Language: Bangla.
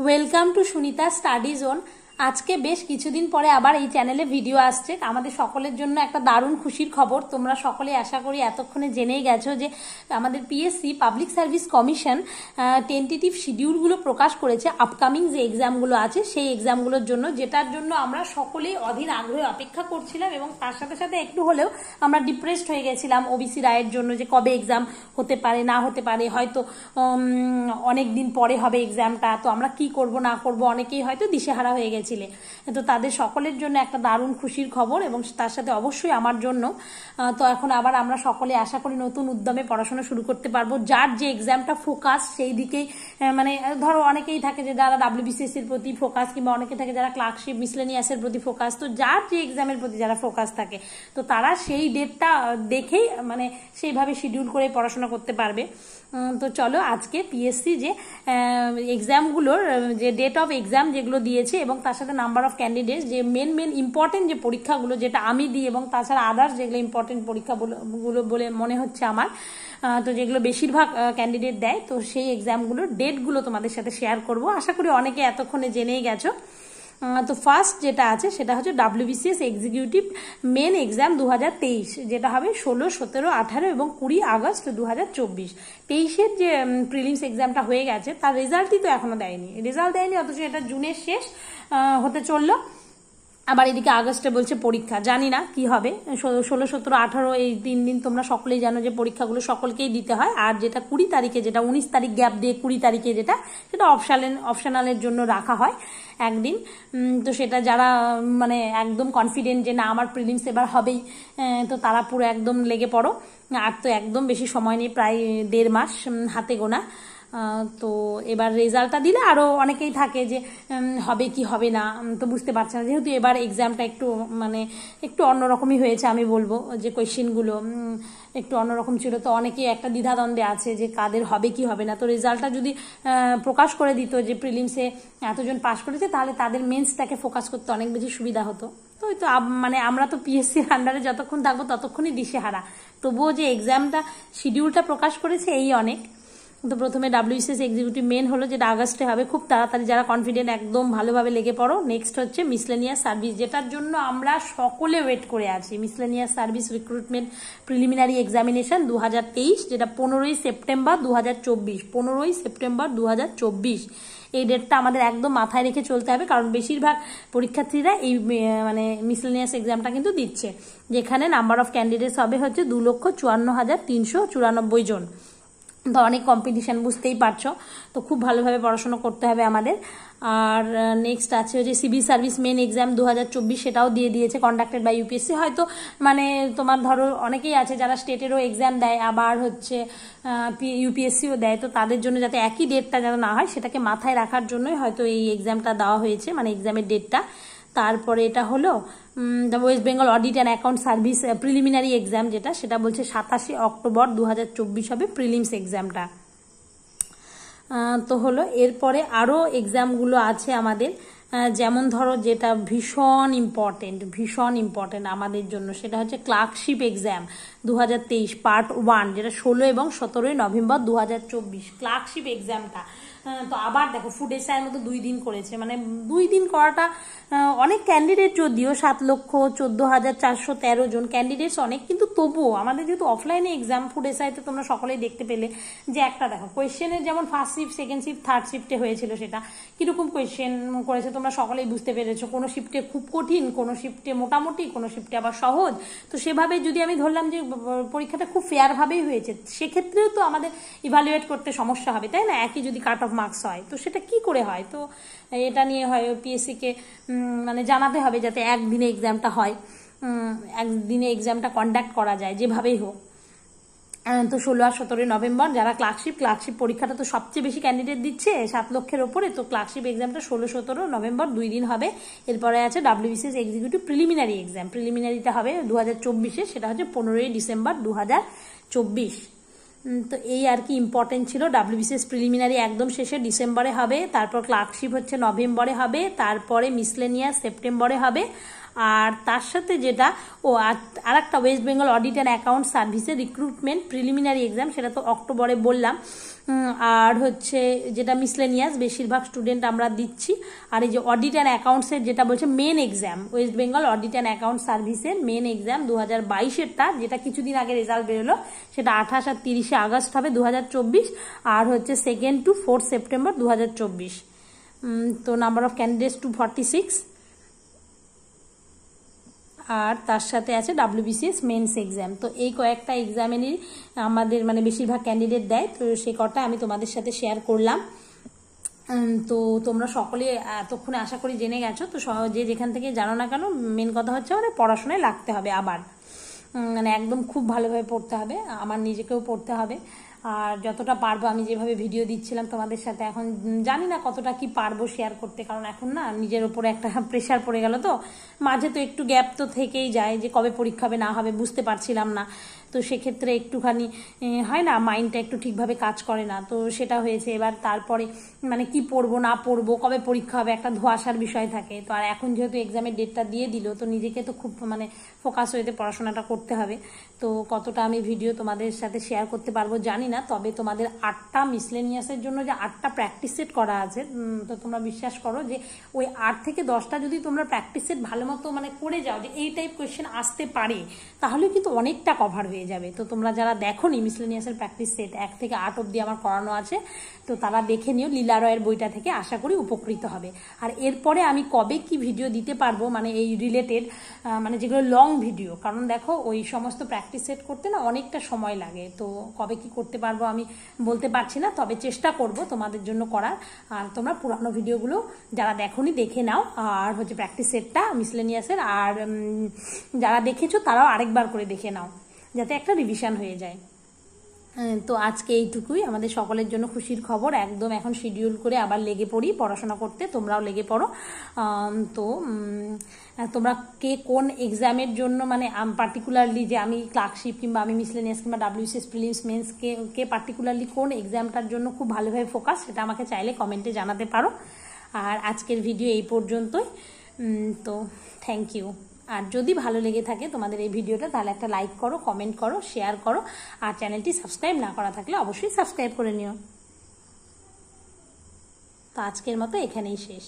Welcome to Sunita study zone. আজকে বেশ কিছুদিন পরে আবার এই চ্যানেলে ভিডিও আসছে। আমাদের সকলের জন্য একটা দারুণ খুশির খবর। তোমরা সকলে আশা করি এতক্ষণে জেনেই গেছো যে আমাদের PSC public service commission tentative শিডিউলগুলো প্রকাশ করেছে আপকামিং যে এক্সামগুলো আছে সেই এক্সামগুলোর জন্য, যেটার জন্য আমরা সকলেই অধীর আগ্রহে অপেক্ষা করছিলাম এবং তার সাথে সাথে একটু হলেও আমরা ডিপ্রেসড হয়ে গেছিলাম ওবিসি রায়ের জন্য, যে কবে এক্সাম হতে পারে না হতে পারে, হয়তো অনেক দিন পরে হবে এক্সামটা, তো আমরা কি করব না করব অনেকেই হয়তো দিশেহারা হয়ে গেছে। তো তাদের সকলের জন্য একটা দারুণ খুশির খবর এবং তার সাথে অবশ্যই আমার জন্য। তো এখন আবার আমরা সকলে আশা করি নতুন উদ্যমে পড়াশোনা শুরু করতে পারবো। যার যে এক্সামটা ফোকাস সেই দিকেই, মানে ধরো অনেকেই থাকে যে যারা ডাব্লিউবিসিএস এর প্রতি ফোকাস, কিংবা অনেকে থাকে যারা ক্লার্কশিপ মিসলেনিয়াসের প্রতি ফোকাস। তো যার যে এক্সামের প্রতি যারা ফোকাস থাকে তো তারা সেই ডেটটা দেখেই মানে সেইভাবে শিডিউল করে পড়াশোনা করতে পারবে। তো চলো আজকে পিএসসি যে এক্সামগুলোর যে ডেট অফ এক্সাম যেগুলো দিয়েছে এবং তার সাথে নাম্বার অফ ক্যান্ডিডেটস, যে মেন ইম্পর্টেন্ট যে পরীক্ষাগুলো যেটা আমি দিই এবং তাছাড়া আদার্স যেগুলো ইম্পর্টেন্ট পরীক্ষাগুলো বলে মনে হচ্ছে আমার, তো যেগুলো বেশিরভাগ ক্যান্ডিডেট দেয়, তো সেই এক্সামগুলোর ডেটগুলো তোমাদের সাথে শেয়ার করব। আশা করি অনেকে এতক্ষণে জেনেই গেছো। তো ফার্স্ট যেটা আছে সেটা হচ্ছে ডাব্লিউবিসিএস এক্সিকিউটিভ মেন এক্সাম 2023, যেটা হবে 16, 17, 18 এবং 20 আগস্ট 2024। 23-এর যে প্রিলিমস এক্সামটা হয়ে গেছে তার রেজাল্টই তো এখনো দেয়নি, অথচ এটা জুনের শেষ হতে চললো। আবার এদিকে আগস্টে বলছে পরীক্ষা, জানি না কি হবে। 16, 17, 18 এই 3 দিন তোমরা সকলেই জানো যে পরীক্ষাগুলো সকলকেই দিতে হয়। আর যেটা 20 তারিখে, যেটা 19 তারিখ গ্যাপ দিয়ে 20 তারিখে সেটা অপশনালের জন্য রাখা হয় একদিন। তো সেটা যারা মানে একদম কনফিডেন্ট যে না আমার প্রিলিমস এবার হবেই, তো তারা পুরো একদম লেগে পড়ো। আর তো একদম বেশি সময় নেই, প্রায় 1.5 মাস হাতে গোনা। তো এবার রেজাল্টটা দিলে আরো অনেকেই থাকে যে হবে কি হবে না, তো বুঝতে পারছে না। যেহেতু এবার এক্সামটা একটু অন্যরকমই হয়েছে, আমি বলবো যে কোয়েশ্চেনগুলো একটু অন্যরকম ছিল, তো অনেকেই একটা দ্বিধাদ্বন্দ্বে আছে যে কাদের হবে কি হবে না। তো রেজাল্টটা যদি প্রকাশ করে দিত যে প্রিলিমসে এতজন পাশ করেছে, তাহলে তাদের মেন্সটাকে ফোকাস করতে অনেক বেশি সুবিধা হতো। তো মানে আমরা তো পিএসসির আন্ডারে যতক্ষণ থাকবো ততক্ষণই দিশেহারা। তবুও যে এক্সামটা শিডিউলটা প্রকাশ করেছে এই অনেক। তো প্রথমে ডাব্লিউবিসিএস এক্সিকিউটিভ মেন হলো, যেটা আগস্টে হবে, খুব তাড়াতাড়ি যারা কনফিডেন্ট একদম ভালোভাবে লেগে পড়ো। নেক্সট হচ্ছে মিসলেনিয়াস সার্ভিস, যেটার জন্য আমরা সকলে ওয়েট করে আছি। Miscellaneous service recruitment preliminary examination 2023, যেটা 15ই সেপ্টেম্বর 2024, 15ই সেপ্টেম্বর 2024। এই ডেটটা আমাদের একদম মাথায় রেখে চলতে হবে, কারণ বেশিরভাগ পরীক্ষার্থীরা এই মানে মিসলেনিয়াস এক্সামটা কিন্তু দিচ্ছে, যেখানে নাম্বার অফ ক্যান্ডিডেটস হবে হচ্ছে 2,54,394 জন। তো অনেক কম্পিটিশন, বুঝতেই পারছো। তো খুব ভালোভাবে পড়াশোনা করতে হবে আমাদের। আর নেক্সট আছে যে সিভিল সার্ভিস মেন এক্সাম 2024, সেটাও দিয়ে দিয়েছে, কন্ডাক্টেড বাই ইউপিএসসি। হয়তো মানে তোমার ধরো অনেকেই আছে যারা স্টেটেরও এক্সাম দেয়, আবার হচ্ছে ইউপিএসসিও দেয়, তো তাদের জন্য যাতে একই ডেটটা যেন না হয় সেটাকে মাথায় রাখার জন্যই হয়তো এই এক্সামটা দেওয়া হয়েছে, মানে এক্সামের ডেটটা। তারপরে এটা হলো West Bengal audit and account service preliminary exam, সেটা বলছে 27 অক্টোবর 2024 হবে প্রিলিমস এক্সামটা। তো হলো এরপরে আরও এক্সামগুলো আছে আমাদের, যেমন ধরো যেটা ভীষণ ইম্পর্টেন্ট আমাদের জন্য, সেটা হচ্ছে ক্লার্কশিপ এক্সাম 2023 পার্ট 1, যেটা 16 এবং 17 নভেম্বর 2024 ক্লার্কশিপ এক্সামটা। তো আবার দেখো ফুড এসআইয়ের মতো 2 দিন করেছে, মানে 2 দিন করাটা অনেক ক্যান্ডিডেট, যদিও 7,14,413 জন ক্যান্ডিডেটস অনেক, কিন্তু তবুও আমাদের যেহেতু অফলাইনে এক্সাম, ফুড এসআইতে তোমরা সকলেই দেখতে পেলে যে একটা দেখো কোয়েশ্চেনের যেমন first shift, second shift, third শিফটে হয়েছিল, সেটা কিরকম কোয়েশ্চেন করেছে তোমরা সকলেই বুঝতে পেরেছো। কোনো শিফটে খুব কঠিন, কোনো শিফটে মোটামুটি, কোনো শিফটে আবার সহজ। তো সেভাবে যদি আমি ধরলাম যে পরীক্ষাটা খুব ফেয়ার ভাবেই হয়েছে, সেক্ষেত্রেও তো আমাদের ইভ্যালুয়েট করতে সমস্যা হবে, তাই না? একই যদি কাট অফ মার্কস হয়, তো সেটা কি করে হয়? তো এটা নিয়ে হয় পিএসসিকে মানে জানাতে হবে যাতে একদিনে এক্সামটা হয়, একদিনে এক্সামটা কন্ডাক্ট করা যায় যেভাবেই হোক। তো 16 আর 17 নভেম্বর যারা ক্লার্কশিপ পরীক্ষাটা তো সবচেয়ে বেশি ক্যান্ডিডেট দিচ্ছে, 7 লক্ষের ওপরে। তো ক্লার্কশিপ এক্সামটা 16-17 নভেম্বর 2 দিন হবে। এরপরে আছে ডাব্লিউবিসিএস এক্সিকিউটিভ প্রিলিমিনারি এক্সাম, প্রিলিমিনারিটা হবে 2024-এ, সেটা হচ্ছে 15ই ডিসেম্বর 2024। তো এই আর কি ইম্পর্টেন্ট ছিল। ডাব্লিউবিসিএস প্রিলিমিনারি একদম শেষে ডিসেম্বরে হবে, তারপর ক্লার্কশিপ হচ্ছে নভেম্বরে হবে, তারপরে মিসলেনিয়াস সেপ্টেম্বরে হবে, আর তার সাথে যেটা আর একটা West Bengal audit and account সার্ভিসের রিক্রুটমেন্ট প্রিলিমিনারি এক্সাম, সেটা তো অক্টোবরে বললাম। আর হচ্ছে যেটা মিসলেনিয়াস বেশিরভাগ স্টুডেন্ট আমরা দিচ্ছি। আর এই যে অডিট অ্যান্ড অ্যাকাউন্টসের যেটা বলছে main exam, West Bengal audit and account সার্ভিসের মেন এক্সাম 2022-এরটা, যেটা কিছুদিন আগে রেজাল্ট বেরোলো, সেটা 28 আর 30 আগস্ট হবে 2024। আর হচ্ছে 2nd to 4th সেপ্টেম্বর 2024। তো নাম্বার অফ ক্যান্ডিডেটস 246। আর তার সাথে আছে WBCS মেন্স এক্সাম। তো এই কয়েকটা এক্সামেরই আমাদের মানে বেশিরভাগ ক্যান্ডিডেট দেয়, তো সে কটা আমি তোমাদের সাথে শেয়ার করলাম। তো তোমরা সকলে এতক্ষণে আশা করি জেনে গেছো। তো যে যেখান থেকে জানো না কেন, মেন কথা হচ্ছে মানে পড়াশোনায় লাগতে হবে, আবার মানে একদম খুব ভালোভাবে পড়তে হবে, আমার নিজেকেও পড়তে হবে। আর যতটা পারবো, আমি যেভাবে ভিডিও দিচ্ছিলাম তোমাদের সাথে, এখন জানি না কতটা কি পারবো শেয়ার করতে, কারণ এখন না নিজের ওপরে একটা প্রেশার পড়ে গেল। তো মাঝে তো একটু গ্যাপ তো থেকেই যায়, যে কবে পরীক্ষা হবে না হবে বুঝতে পারছিলাম না। তো সেক্ষেত্রে একটুখানি হয় না, মাইন্ডটা একটু ঠিকভাবে কাজ করে না, তো সেটা হয়েছে। এবার তারপরে মানে কি পড়বো না পড়বো, কবে পরীক্ষা হবে, একটা ধোঁয়াশার বিষয় থাকে। তো আর এখন যেহেতু এক্সামের ডেটটা দিয়ে দিল, তো নিজেকে তো খুব মানে ফোকাস হয়ে পড়াশোনাটা করতে হবে। তো কতটা আমি ভিডিও তোমাদের সাথে শেয়ার করতে পারবো জানি না, তবে তোমাদের 8টা মিসলেনিয়াসের জন্য যে 8টা প্র্যাকটিস সেট করা আছে, তো তোমরা বিশ্বাস করো যে ওই 8 থেকে 10টা যদি তোমরা প্র্যাকটিস সেট ভালো মতো মানে করে যাও, যে এই টাইপ কোয়েশ্চেন আসতে পারে, তাহলে কিন্তু অনেকটা কভার হয়ে যাবে। তো তোমরা যারা দেখো নি মিসলেনিয়াসের প্র্যাকটিস সেট 1 থেকে 8 অব্দি আমার করানো আছে, তো তারা দেখে নিও লীলা রয়ের বইটা থেকে, আশা করি উপকৃত হবে। আর এরপরে আমি কবে কি ভিডিও দিতে পারবো মানে এই রিলেটেড, মানে যেগুলো লং ভিডিও, কারণ দেখো ওই সমস্ত প্র্যাকটিস সেট করতে না অনেকটা সময় লাগে, তো কবে কি করতে পারবো আমি বলতে পারছি না, তবে চেষ্টা করব তোমাদের জন্য করার। আর তোমরা পুরানো ভিডিওগুলো যারা দেখোনি দেখে নাও, আর হচ্ছে প্র্যাকটিস সেটটা মিসলেনিয়াসের, আর যারা দেখেছো তারাও আরেকবার করে দেখে নাও, যাতে একটা রিভিশন হয়ে যায়। তো আজকে এইটুকুই, আমাদের সকলের জন্য খুশির খবর। একদম এখন শিডিউল করে আবার লেগে পড়ি পড়াশোনা করতে, তোমরাও লেগে পড়ো। তো তোমরা কে কোন এক্সামের জন্য মানে পার্টিকুলারলি, যে আমি ক্লার্কশিপ কিংবা আমি মিসলেনিয়াস কিংবা WBCS প্রিলিমস মেন্স, কে পার্টিকুলারলি কোন এক্সামটার জন্য খুব ভালোভাবে ফোকাস, সেটা আমাকে চাইলে কমেন্টে জানাতে পারো। আর আজকের ভিডিও এই পর্যন্তই। তো থ্যাংক ইউ। আর যদি ভালো লেগে থাকে তোমাদের এই ভিডিওটা, তাহলে একটা লাইক করো, কমেন্ট করো, শেয়ার করো। আর চ্যানেলটি সাবস্ক্রাইব না করা থাকলে অবশ্যই সাবস্ক্রাইব করে নিও। তো আজকের মতো এখানেই শেষ।